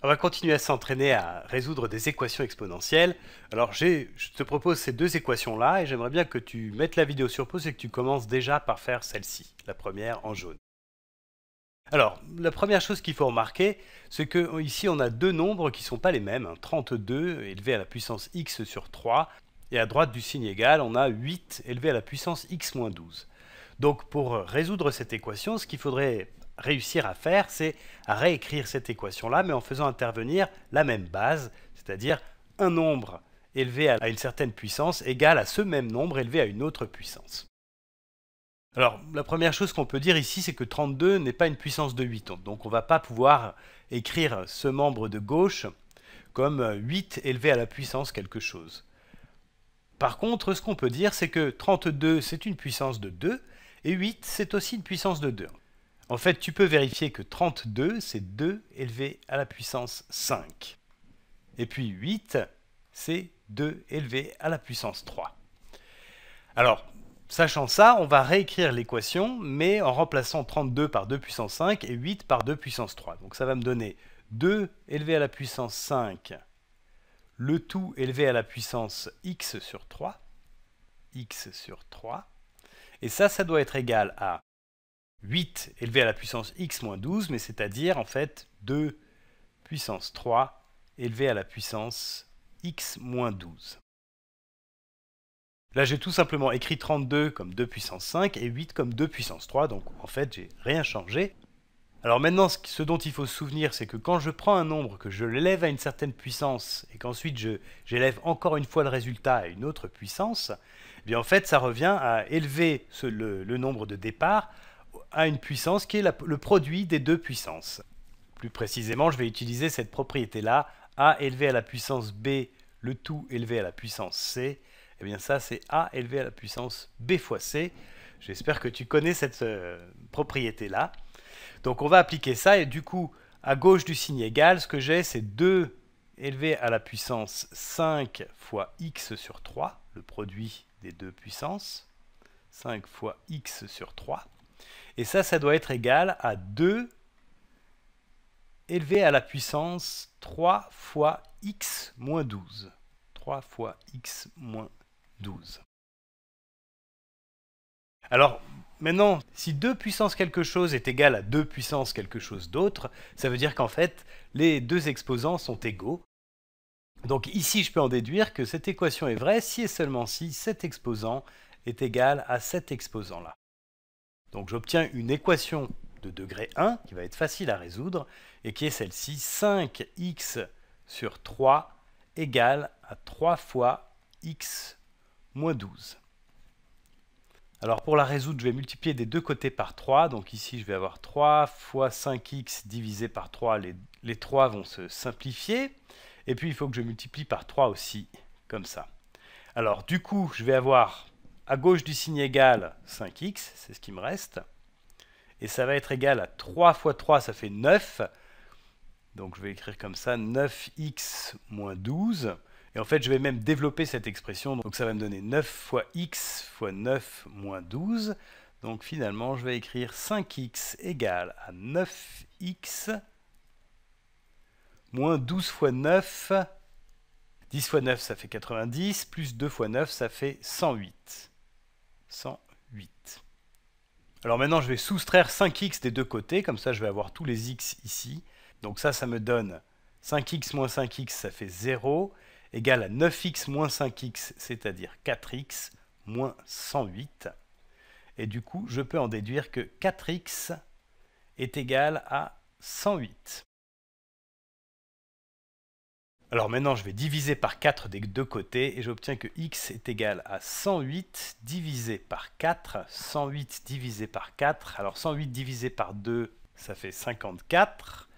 On va continuer à s'entraîner à résoudre des équations exponentielles. Alors je te propose ces deux équations-là et j'aimerais bien que tu mettes la vidéo sur pause et que tu commences déjà par faire celle-ci, la première en jaune. Alors, la première chose qu'il faut remarquer, c'est que ici on a deux nombres qui ne sont pas les mêmes. 32 élevé à la puissance x sur 3, et à droite du signe égal, on a 8 élevé à la puissance x moins 12. Donc pour résoudre cette équation, ce qu'il faudrait réussir à faire, c'est à réécrire cette équation-là, mais en faisant intervenir la même base, c'est-à-dire un nombre élevé à une certaine puissance égal à ce même nombre élevé à une autre puissance. Alors, la première chose qu'on peut dire ici, c'est que 32 n'est pas une puissance de 8. Donc, on ne va pas pouvoir écrire ce membre de gauche comme 8 élevé à la puissance quelque chose. Par contre, ce qu'on peut dire, c'est que 32, c'est une puissance de 2, et 8, c'est aussi une puissance de 2. En fait, tu peux vérifier que 32, c'est 2 élevé à la puissance 5. Et puis 8, c'est 2 élevé à la puissance 3. Alors, sachant ça, on va réécrire l'équation, mais en remplaçant 32 par 2 puissance 5 et 8 par 2 puissance 3. Donc ça va me donner 2 élevé à la puissance 5, le tout élevé à la puissance x sur 3, et ça doit être égal à 8 élevé à la puissance x moins 12, mais c'est-à-dire en fait 2 puissance 3 élevé à la puissance x moins 12. Là, j'ai tout simplement écrit 32 comme 2 puissance 5 et 8 comme 2 puissance 3, donc en fait, j'ai rien changé. Alors maintenant, ce dont il faut se souvenir, c'est que quand je prends un nombre, que je l'élève à une certaine puissance, et qu'ensuite j'élève encore une fois le résultat à une autre puissance, eh bien en fait, ça revient à élever le nombre de départ à une puissance qui est le produit des deux puissances. Plus précisément, je vais utiliser cette propriété-là, a élevé à la puissance b, le tout élevé à la puissance c. Eh bien ça, c'est a élevé à la puissance b fois c. J'espère que tu connais cette propriété-là. Donc on va appliquer ça, et du coup, à gauche du signe égal, ce que j'ai, c'est 2 élevé à la puissance 5 fois x sur 3, le produit des deux puissances, 5 fois x sur 3. Et ça doit être égal à 2 élevé à la puissance 3 fois x moins 12. 3 fois x moins 12. Alors, maintenant, si 2 puissance quelque chose est égal à 2 puissance quelque chose d'autre, ça veut dire qu'en fait, les deux exposants sont égaux. Donc ici, je peux en déduire que cette équation est vraie si et seulement si cet exposant est égal à cet exposant-là. Donc j'obtiens une équation de degré 1 qui va être facile à résoudre et qui est celle-ci, 5x sur 3 égale à 3 fois x moins 12. Alors pour la résoudre, je vais multiplier des deux côtés par 3. Donc ici, je vais avoir 3 fois 5x divisé par 3. Les 3 vont se simplifier. Et puis, il faut que je multiplie par 3 aussi, comme ça. Alors du coup, je vais avoir à gauche du signe égal 5x, c'est ce qui me reste. Et ça va être égal à 3 fois 3, ça fait 9. Donc je vais écrire comme ça, 9x moins 12. Et en fait, je vais même développer cette expression. Donc ça va me donner 9 fois x fois 9 moins 12. Donc finalement, je vais écrire 5x égale à 9x moins 12 fois 9. 10 fois 9, ça fait 90. Plus 2 fois 9, ça fait 108. 108. Alors maintenant, je vais soustraire 5x des deux côtés. Comme ça, je vais avoir tous les x ici. Donc ça me donne 5x moins 5x, ça fait 0, égale à 9x moins 5x, c'est-à-dire 4x moins 108. Et du coup, je peux en déduire que 4x est égal à 108. Alors maintenant, je vais diviser par 4 des deux côtés, et j'obtiens que x est égal à 108 divisé par 4. 108 divisé par 4. Alors 108 divisé par 2, ça fait 54.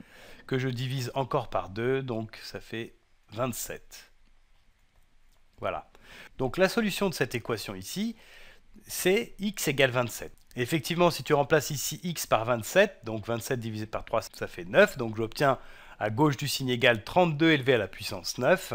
Que je divise encore par 2, donc ça fait 27. Voilà. Donc la solution de cette équation ici, c'est x égale 27. Et effectivement, si tu remplaces ici x par 27, donc 27 divisé par 3, ça fait 9. Donc j'obtiens à gauche du signe égal 32 élevé à la puissance 9.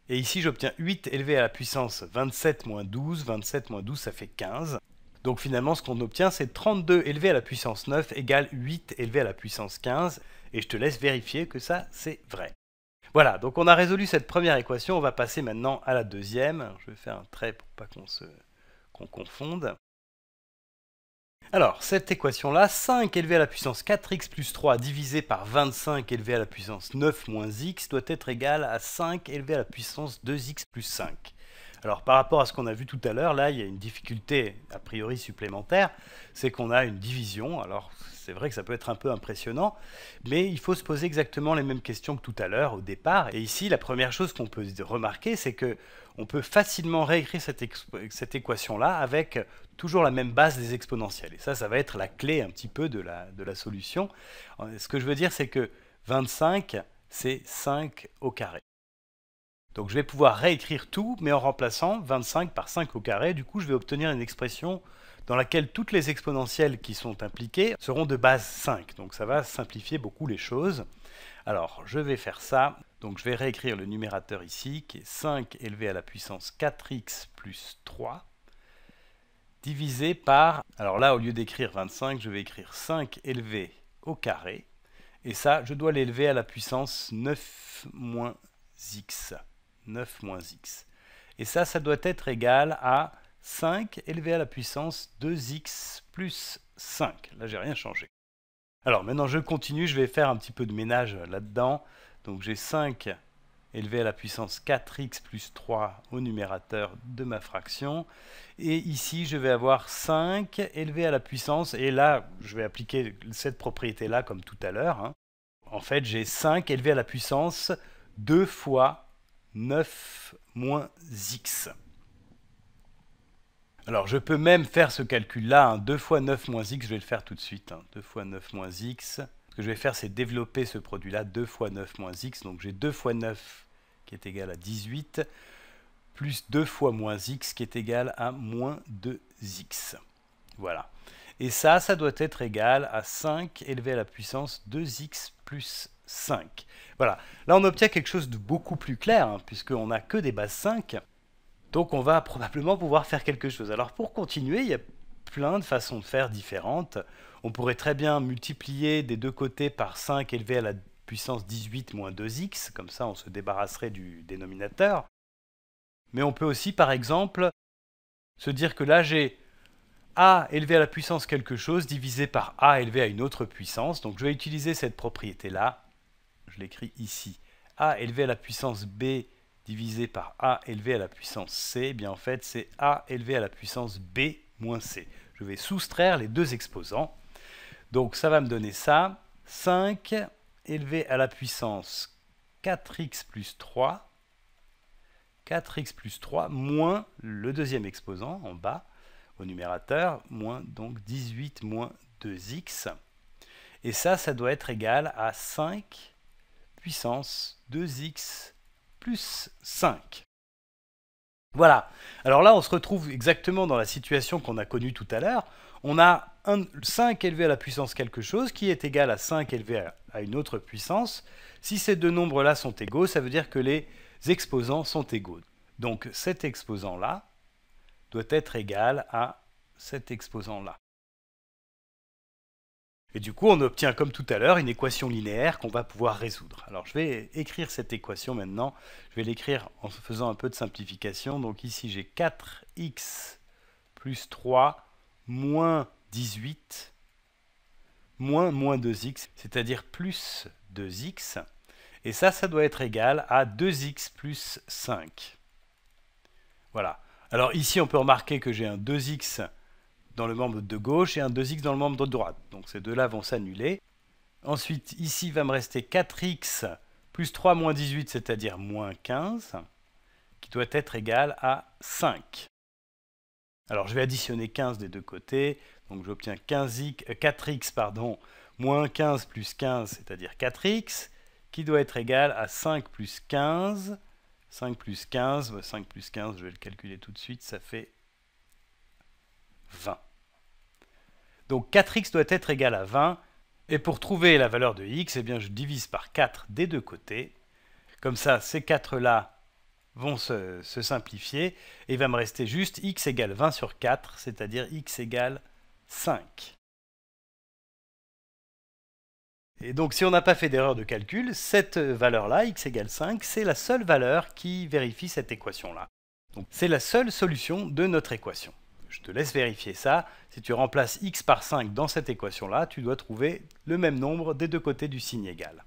Et ici, j'obtiens 8 élevé à la puissance 27 moins 12. 27 moins 12, ça fait 15. Donc finalement, ce qu'on obtient, c'est 32 élevé à la puissance 9 égale 8 élevé à la puissance 15. Et je te laisse vérifier que ça, c'est vrai. Voilà, donc on a résolu cette première équation. On va passer maintenant à la deuxième. Je vais faire un trait pour pas qu'on confonde. Alors, cette équation-là, 5 élevé à la puissance 4x plus 3 divisé par 25 élevé à la puissance 9 moins x doit être égal à 5 élevé à la puissance 2x plus 5. Alors, par rapport à ce qu'on a vu tout à l'heure, là, il y a une difficulté a priori supplémentaire, c'est qu'on a une division. Alors, c'est vrai que ça peut être un peu impressionnant, mais il faut se poser exactement les mêmes questions que tout à l'heure au départ. Et ici, la première chose qu'on peut remarquer, c'est que on peut facilement réécrire cette équation-là avec toujours la même base des exponentielles. Et ça va être la clé un petit peu de la solution. Ce que je veux dire, c'est que 25, c'est 5 au carré. Donc je vais pouvoir réécrire tout, mais en remplaçant 25 par 5 au carré. Du coup, je vais obtenir une expression dans laquelle toutes les exponentielles qui sont impliquées seront de base 5. Donc ça va simplifier beaucoup les choses. Alors, je vais faire ça. Donc je vais réécrire le numérateur ici, qui est 5 élevé à la puissance 4x plus 3, divisé par... Alors là, au lieu d'écrire 25, je vais écrire 5 élevé au carré. Et ça, je dois l'élever à la puissance 9 moins x. 9 moins x. Et ça doit être égal à 5 élevé à la puissance 2x plus 5. Là, j'ai rien changé. Alors maintenant, je continue, je vais faire un petit peu de ménage là-dedans. Donc j'ai 5 élevé à la puissance 4x plus 3 au numérateur de ma fraction. Et ici, je vais avoir 5 élevé à la puissance, et là, je vais appliquer cette propriété-là comme tout à l'heure. Hein. En fait, j'ai 5 élevé à la puissance 2 fois 9 moins x. Alors, je peux même faire ce calcul-là, hein, 2 fois 9 moins x, je vais le faire tout de suite. Hein, 2 fois 9 moins x. Ce que je vais faire, c'est développer ce produit-là, 2 fois 9 moins x. Donc, j'ai 2 fois 9 qui est égal à 18, plus 2 fois moins x qui est égal à moins 2x. Voilà. Et ça doit être égal à 5 élevé à la puissance 2x plus 5. Voilà. Là, on obtient quelque chose de beaucoup plus clair, hein, puisqu'on n'a que des bases 5. Donc, on va probablement pouvoir faire quelque chose. Alors, pour continuer, il y a plein de façons de faire différentes. On pourrait très bien multiplier des deux côtés par 5 élevé à la puissance 18 moins 2x. Comme ça, on se débarrasserait du dénominateur. Mais on peut aussi, par exemple, se dire que là, j'ai a élevé à la puissance quelque chose divisé par a élevé à une autre puissance. Donc je vais utiliser cette propriété-là. Je l'écris ici. A élevé à la puissance b divisé par a élevé à la puissance c. Eh bien en fait, c'est a élevé à la puissance b moins c. Je vais soustraire les deux exposants. Donc ça va me donner ça. 5 élevé à la puissance 4x plus 3. 4x plus 3 moins le deuxième exposant en bas au numérateur, moins donc 18 moins 2x. Et ça doit être égal à 5 puissance 2x plus 5. Voilà. Alors là, on se retrouve exactement dans la situation qu'on a connue tout à l'heure. On a 5 élevé à la puissance quelque chose qui est égal à 5 élevé à une autre puissance. Si ces deux nombres-là sont égaux, ça veut dire que les exposants sont égaux. Donc cet exposant-là doit être égal à cet exposant-là. Et du coup, on obtient comme tout à l'heure une équation linéaire qu'on va pouvoir résoudre. Alors je vais écrire cette équation maintenant. Je vais l'écrire en faisant un peu de simplification. Donc ici, j'ai 4x plus 3 moins 18 moins 2x, c'est-à-dire plus 2x. Et ça doit être égal à 2x plus 5. Voilà. Alors ici, on peut remarquer que j'ai un 2x dans le membre de gauche et un 2x dans le membre de droite. Donc ces deux-là vont s'annuler. Ensuite, ici, il va me rester 4x plus 3 moins 18, c'est-à-dire moins 15, qui doit être égal à 5. Alors je vais additionner 15 des deux côtés. Donc j'obtiens 4x moins 15 plus 15, c'est-à-dire 4x, qui doit être égal à 5 plus 15. 5 plus 15, je vais le calculer tout de suite, ça fait 20. Donc 4x doit être égal à 20, et pour trouver la valeur de x, eh bien, je divise par 4 des deux côtés. Comme ça, ces 4-là vont se simplifier et il va me rester juste x égale 20 sur 4, c'est-à-dire x égale 5. Et donc si on n'a pas fait d'erreur de calcul, cette valeur-là, x égale 5, c'est la seule valeur qui vérifie cette équation-là. Donc c'est la seule solution de notre équation. Je te laisse vérifier ça. Si tu remplaces x par 5 dans cette équation-là, tu dois trouver le même nombre des deux côtés du signe égal.